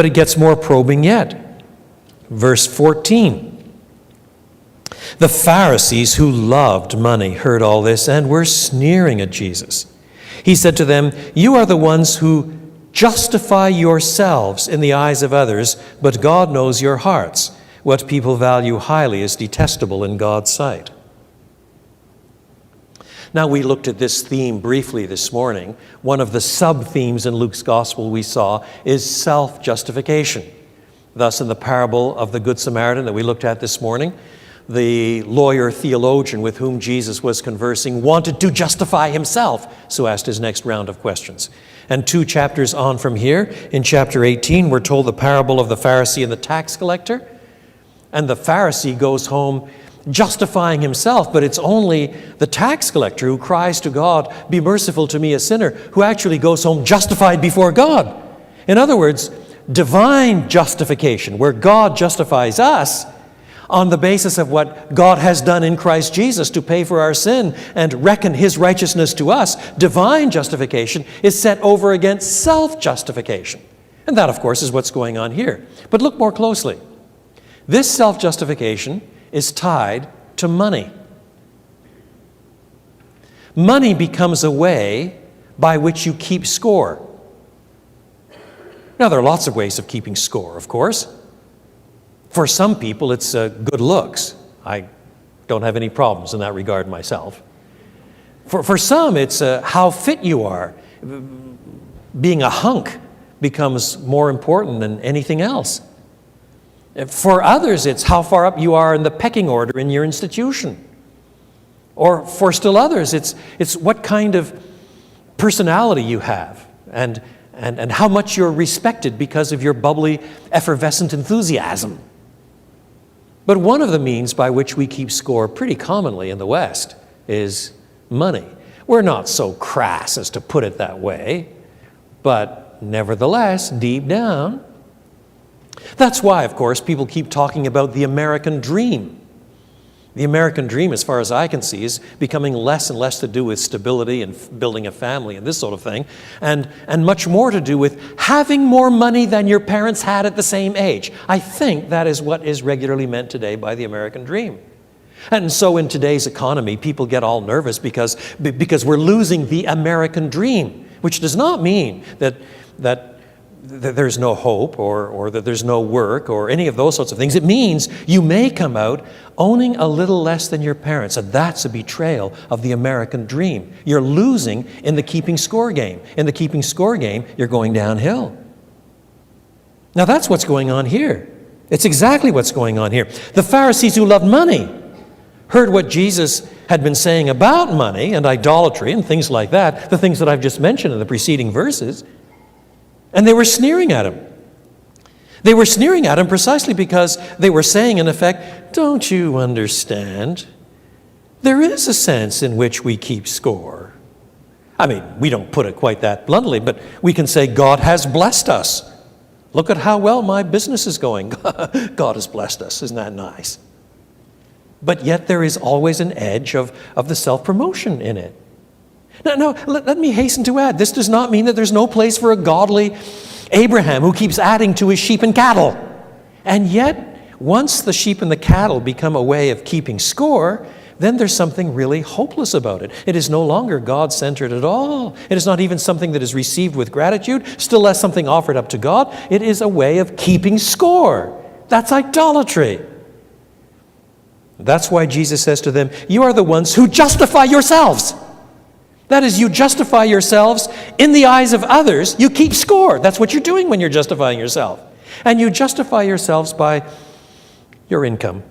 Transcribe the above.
But it gets more probing yet. Verse 14. The Pharisees who loved money heard all this and were sneering at Jesus. He said to them, "You are the ones who justify yourselves in the eyes of others, but God knows your hearts. What people value highly is detestable in God's sight." Now, we looked at this theme briefly this morning. One of the sub-themes in Luke's gospel we saw is self-justification. Thus, in the parable of the Good Samaritan that we looked at this morning, the lawyer theologian with whom Jesus was conversing wanted to justify himself, so asked his next round of questions. And 2 chapters on from here, in chapter 18, we're told the parable of the Pharisee and the tax collector. And the Pharisee goes home justifying himself, but it's only the tax collector who cries to God, "Be merciful to me, a sinner," who actually goes home justified before God. In other words, divine justification, where God justifies us on the basis of what God has done in Christ Jesus to pay for our sin and reckon his righteousness to us, divine justification is set over against self-justification. And that, of course, is what's going on here. But look more closely. This self-justification is tied to money. Money becomes a way by which you keep score. Now, there are lots of ways of keeping score, of course. For some people, it's good looks. I don't have any problems in that regard myself. For some, it's how fit you are. Being a hunk becomes more important than anything else. For others, it's how far up you are in the pecking order in your institution. Or for still others, it's what kind of personality you have and how much you're respected because of your bubbly, effervescent enthusiasm. But one of the means by which we keep score pretty commonly in the West is money. We're not so crass as to put it that way, but nevertheless, deep down. That's why, of course, people keep talking about the American dream. The American dream, as far as I can see, is becoming less and less to do with stability and building a family and this sort of thing, and much more to do with having more money than your parents had at the same age. I think that is what is regularly meant today by the American dream. And so in today's economy, people get all nervous because we're losing the American dream, which does not mean that there's no hope or that there's no work or any of those sorts of things. It means you may come out owning a little less than your parents, and that's a betrayal of the American dream. You're losing in the keeping score game. In the keeping score game, you're going downhill. Now that's what's going on here. It's exactly what's going on here. The Pharisees who loved money heard what Jesus had been saying about money and idolatry and things like that, the things that I've just mentioned in the preceding verses, and they were sneering at him. They were sneering at him precisely because they were saying, in effect, "Don't you understand? There is a sense in which we keep score." I mean, we don't put it quite that bluntly, but we can say, God has blessed us. Look at how well my business is going. God has blessed us. Isn't that nice? But yet there is always an edge of the self-promotion in it. Now, let me hasten to add, this does not mean that there's no place for a godly Abraham who keeps adding to his sheep and cattle. And yet, once the sheep and the cattle become a way of keeping score, then there's something really hopeless about it. It is no longer God-centered at all. It is not even something that is received with gratitude, still less something offered up to God. It is a way of keeping score. That's idolatry. That's why Jesus says to them, "You are the ones who justify yourselves." That is, you justify yourselves in the eyes of others. You keep score. That's what you're doing when you're justifying yourself. And you justify yourselves by your income,